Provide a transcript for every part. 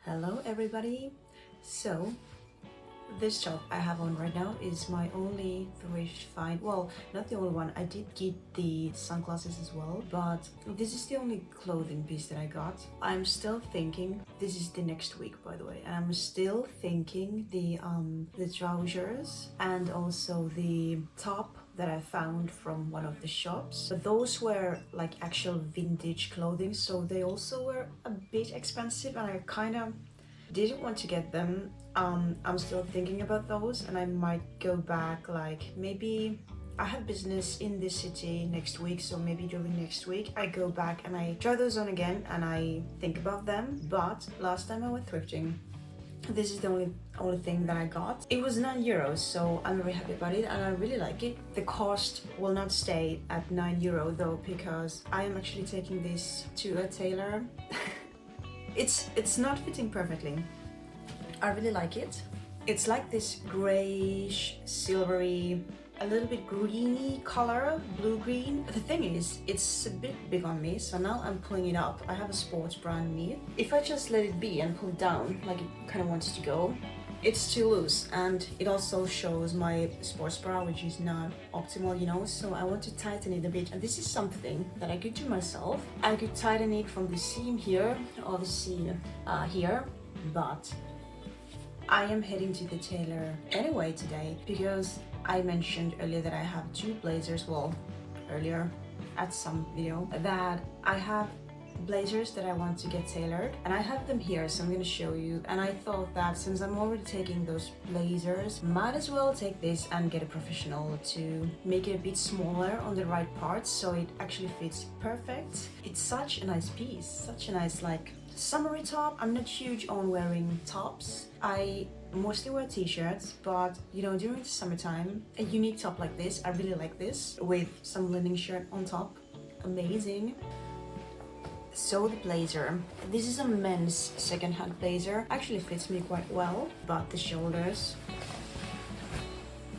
Hello everybody. So this top I have on right now is my only thrift find. Well, not the only one. I did get the sunglasses as well, but this is the only clothing piece that I got. I'm still thinking, this is the next week by the way, and I'm still thinking the trousers and also the top that I found from one of the shops. But those were like actual vintage clothing, so they also were a bit expensive and I kind of didn't want to get them. I'm still thinking about those and I might go back, like maybe I have business in this city next week, so maybe during next week I go back and I try those on again and I think about them. But last time I went thrifting, this is the only thing that I got. It was €9, so I'm very happy about it and I really like it. The cost will not stay at €9 though, because I am actually taking this to a tailor. It's not fitting perfectly. I really like it. It's like this grayish, silvery, a little bit greeny color, blue-green. The thing is, it's a bit big on me, so now I'm pulling it up. I have a sports bra in me. If I just let it be and pull it down, like it kind of wants to go, it's too loose, and it also shows my sports bra, which is not optimal, you know, so I want to tighten it a bit. And this is something that I could do myself. I could tighten it from the seam here or the seam here, but I am heading to the tailor anyway today because I mentioned earlier that I have two blazers, well, earlier at some video, that I have blazers that I want to get tailored and I have them here, so I'm gonna show you. And I thought that since I'm already taking those blazers, might as well take this and get a professional to make it a bit smaller on the right parts so it actually fits perfect. It's such a nice piece, such a nice like summery top. I'm not huge on wearing tops. I mostly wear t-shirts, but you know, during the summertime, a unique top like this, I really like this with some linen shirt on top. Amazing. So the blazer, this is a men's second-hand blazer. Actually fits me quite well, but the shoulders,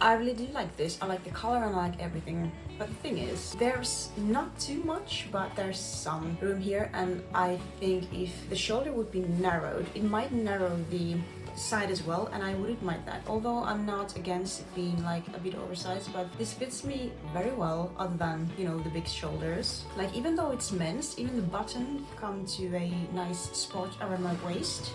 I really do like this. I like the color and I like everything. But the thing is, there's not too much, but there's some room here, and I think if the shoulder would be narrowed, it might narrow the side as well, and I wouldn't mind that. Although I'm not against it being like a bit oversized, but this fits me very well, other than, you know, the big shoulders. Like, even though it's men's, even the button come to a nice spot around my waist.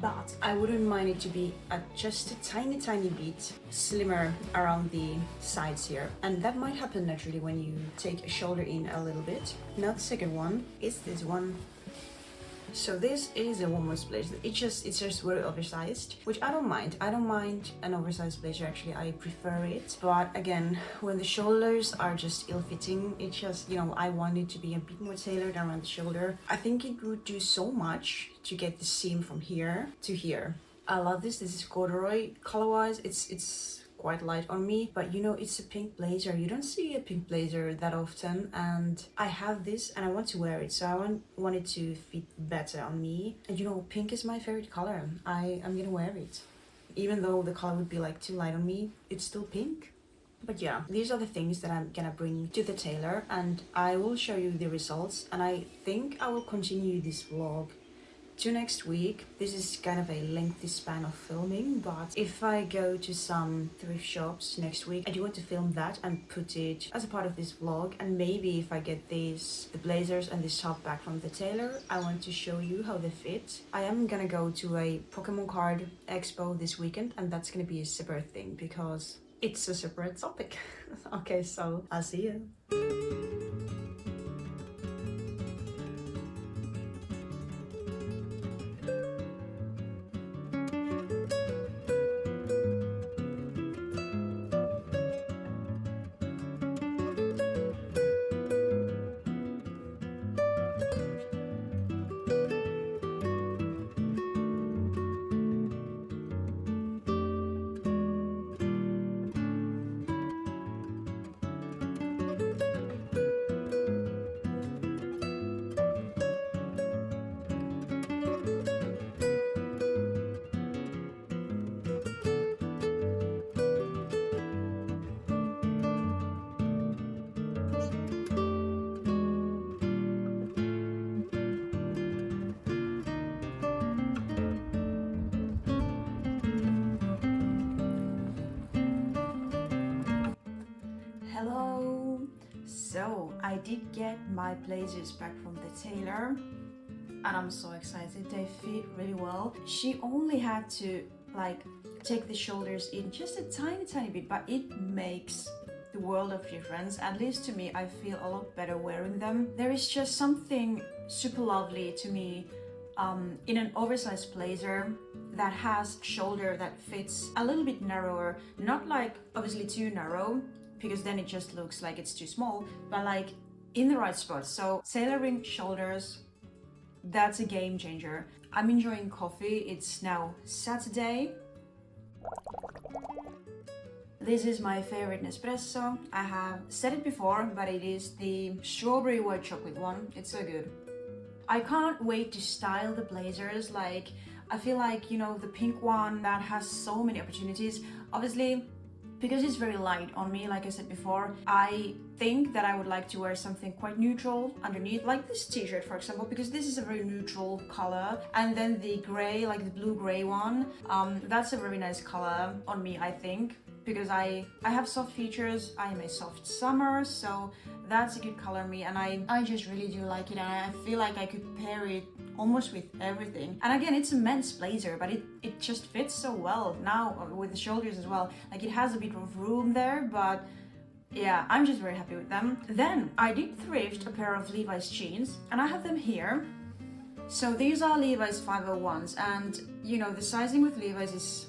But I wouldn't mind it to be just a tiny bit slimmer around the sides here. And that might happen naturally when you take a shoulder in a little bit. Now the second one is this one. So this is a woman's blazer. It's just very oversized, which I don't mind. I don't mind an oversized blazer, actually. I prefer it. But again, when the shoulders are just ill-fitting, it's just, you know, I want it to be a bit more tailored around the shoulder. I think it would do so much to get the seam from here to here. I love this. This is corduroy. Color-wise, it's quite light on me, but you know, it's a pink blazer. You don't see a pink blazer that often, and I have this and I want to wear it, so I want it to fit better on me. And you know, pink is my favorite color. I'm gonna wear it. Even though the color would be like too light on me, it's still pink. But yeah, these are the things that I'm gonna bring to the tailor, and I will show you the results. And I think I will continue this vlog to next week. This is kind of a lengthy span of filming, but if I go to some thrift shops next week, I do want to film that and put it as a part of this vlog. And maybe if I get the blazers and this top back from the tailor, I want to show you how they fit. I am gonna go to a Pokemon card expo this weekend, and that's gonna be a separate thing because it's a separate topic. Okay, so I'll see you. did get my blazers back from the tailor and I'm so excited. They fit really well. She only had to like take the shoulders in just a tiny bit, but it makes the world of difference. At least to me, I feel a lot better wearing them. There is just something super lovely to me in an oversized blazer that has shoulder that fits a little bit narrower, not like obviously too narrow because then it just looks like it's too small, but like in the right spot. So tailoring shoulders, that's a game changer. I'm enjoying coffee. It's now Saturday. This is my favorite Nespresso. I have said it before, but it is the strawberry white chocolate one. It's so good. I can't wait to style the blazers. Like, I feel like, you know, the pink one that has so many opportunities. Obviously, because it's very light on me, like I said before, I think that I would like to wear something quite neutral underneath, like this t-shirt, for example, because this is a very neutral color. And then the gray, like the blue-gray one, that's a very nice color on me, I think. Because I have soft features, I am a soft summer, so that's a good color on me, and I just really do like it, and I feel like I could pair it almost with everything. And again, it's a men's blazer, but it just fits so well now with the shoulders as well. Like, it has a bit of room there, but yeah, I'm just very happy with them. Then I did thrift a pair of Levi's jeans, and I have them here. So these are Levi's 501s, and you know, the sizing with Levi's is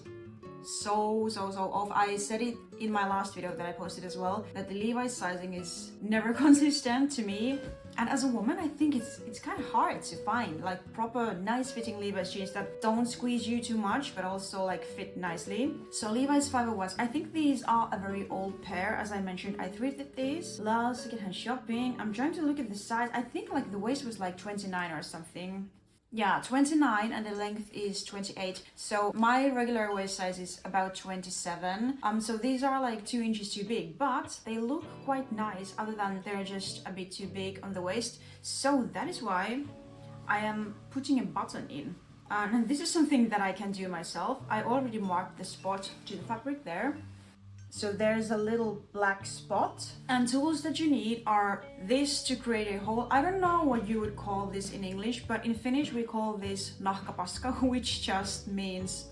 so off. I said it in my last video that I posted as well, that the Levi's sizing is never consistent to me. And as a woman, I think it's kind of hard to find like proper nice fitting Levi's jeans that don't squeeze you too much but also like fit nicely. So Levi's 501s, I think these are a very old pair. As I mentioned, I thrifted these last secondhand shopping. I'm trying to look at the size. I think like the waist was like 29 or something. Yeah, 29, and the length is 28. So my regular waist size is about 27. So these are like 2 inches too big, but they look quite nice other than they're just a bit too big on the waist. So that is why I am putting a button in. And this is something that I can do myself. I already marked the spot to the fabric there. So there's a little black spot, and tools that you need are this to create a hole. I don't know what you would call this in English, but in Finnish we call this nahkapaska, which just means,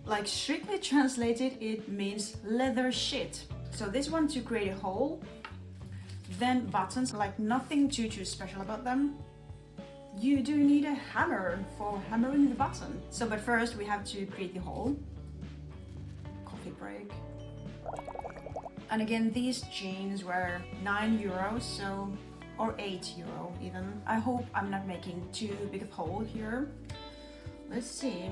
like strictly translated, it means leather shit. So this one to create a hole. Then buttons, like nothing too special about them. You do need a hammer for hammering the button. So but first we have to create the hole. Coffee break. And again, these jeans were €9, so, or €8 even. I hope I'm not making too big of a hole here. Let's see.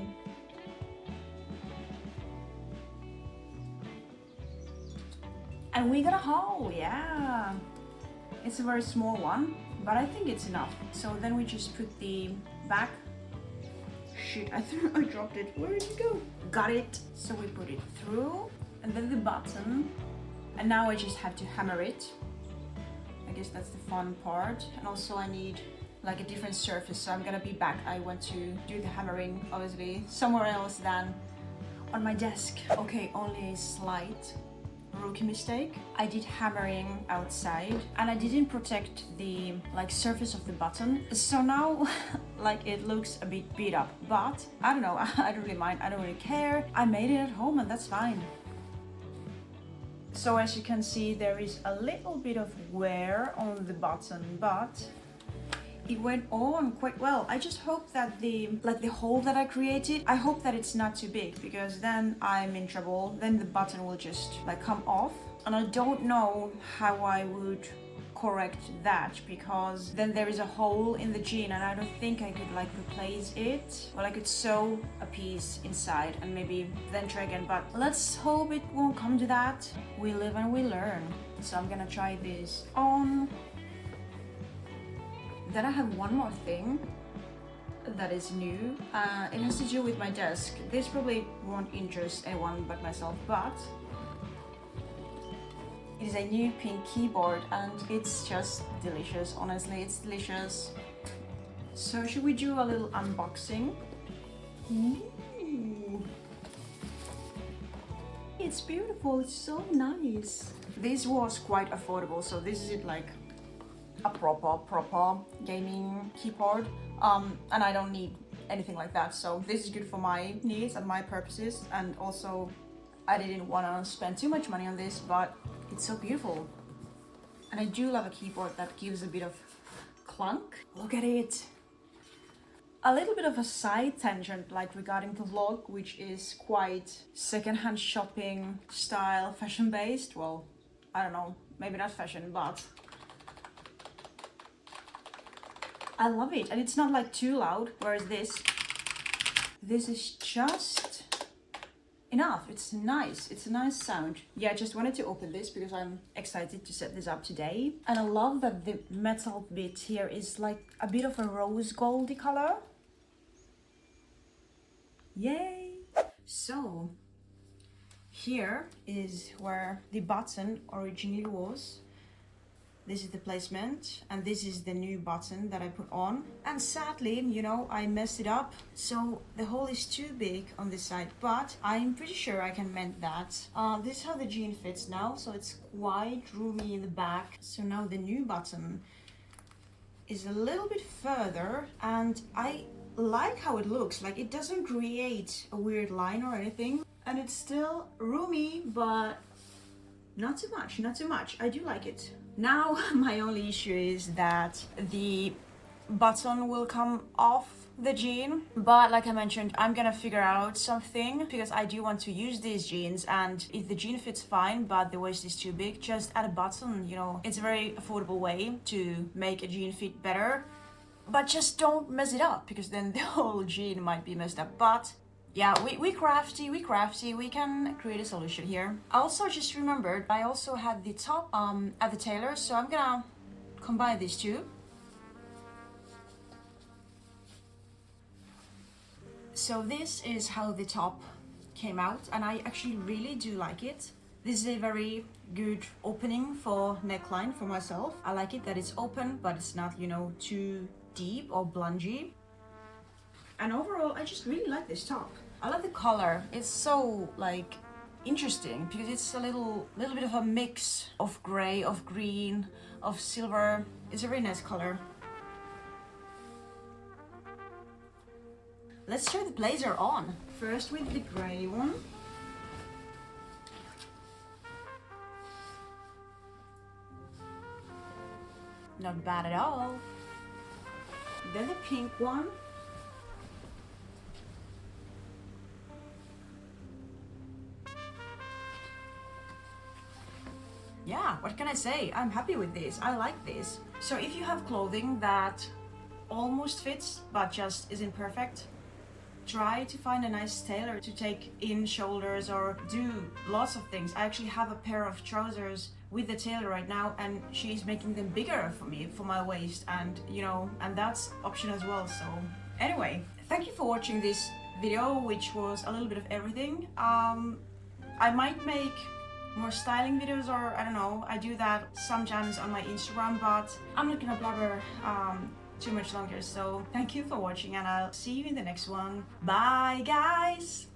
And we got a hole, yeah. It's a very small one, but I think it's enough. So then we just put the back. Shit, I think I dropped it. Where did it go? Got it. So we put it through, and then the button. And now I just have to hammer it. I guess that's the fun part. And also I need like a different surface, so I'm gonna be back. I want to do the hammering, obviously, somewhere else than on my desk. Okay, only a slight rookie mistake. I did hammering outside, and I didn't protect the like surface of the button. So now like it looks a bit beat up, but I don't know, I don't really mind, I don't really care. I made it at home and that's fine. So as you can see, there is a little bit of wear on the button, but it went on quite well. I just hope that the hole that I created, I hope that it's not too big, because then I'm in trouble. Then the button will just like come off, and I don't know how I would correct that, because then there is a hole in the jean and I don't think I could like replace it, or I could sew a piece inside and maybe then try again, but let's hope it won't come to that. We live and we learn. So I'm gonna try this on. Then I have one more thing that is new. It has to do with my desk. This probably won't interest anyone but myself, but it is a new pink keyboard and it's just delicious. Honestly, it's delicious. So should we do a little unboxing? Ooh. It's beautiful, it's so nice. This was quite affordable, so this is it like a proper gaming keyboard, and I don't need anything like that. So this is good for my needs and my purposes, and also I didn't want to spend too much money on this, but it's so beautiful. And I do love a keyboard that gives a bit of clunk. Look at it. A little bit of a side tangent, like regarding the vlog, which is quite secondhand shopping style, fashion based. Well, I don't know, maybe not fashion, but I love it. And it's not like too loud, whereas this is just enough. It's nice. It's a nice sound. Yeah, I just wanted to open this because I'm excited to set this up today. And I love that the metal bit here is like a bit of a rose goldy color. Yay! So here is where the button originally was. This is the placement, and this is the new button that I put on. And sadly, you know, I messed it up. So the hole is too big on this side, but I'm pretty sure I can mend that. This is how the jean fits now, so it's quite roomy in the back. So now the new button is a little bit further, and I like how it looks. Like, it doesn't create a weird line or anything, and it's still roomy, but not too much, not too much. I do like it. Now my only issue is that the button will come off the jean, but like I mentioned, I'm gonna figure out something because I do want to use these jeans, and if the jean fits fine but the waist is too big, just add a button. You know, it's a very affordable way to make a jean fit better, but just don't mess it up because then the whole jean might be messed up. But yeah, we crafty, we can create a solution here. I also just remembered I also had the top at the tailor, so I'm gonna combine these two. So this is how the top came out, and I actually really do like it. This is a very good opening for neckline for myself. I like it that it's open, but it's not, you know, too deep or blungy. And overall, I just really like this top. I love the color. It's so like interesting because it's a little bit of a mix of gray, of green, of silver. It's a very nice color. Let's try the blazer on. First with the gray one. Not bad at all. Then the pink one. Yeah, what can I say? I'm happy with this. I like this. So if you have clothing that almost fits but just isn't perfect, try to find a nice tailor to take in shoulders or do lots of things. I actually have a pair of trousers with the tailor right now, and she's making them bigger for me, for my waist, and you know, and that's option as well. So anyway, thank you for watching this video, which was a little bit of everything. I might make more styling videos, or I don't know, I do that sometimes on my Instagram, but I'm not gonna blabber too much longer. So thank you for watching, and I'll see you in the next one. Bye guys.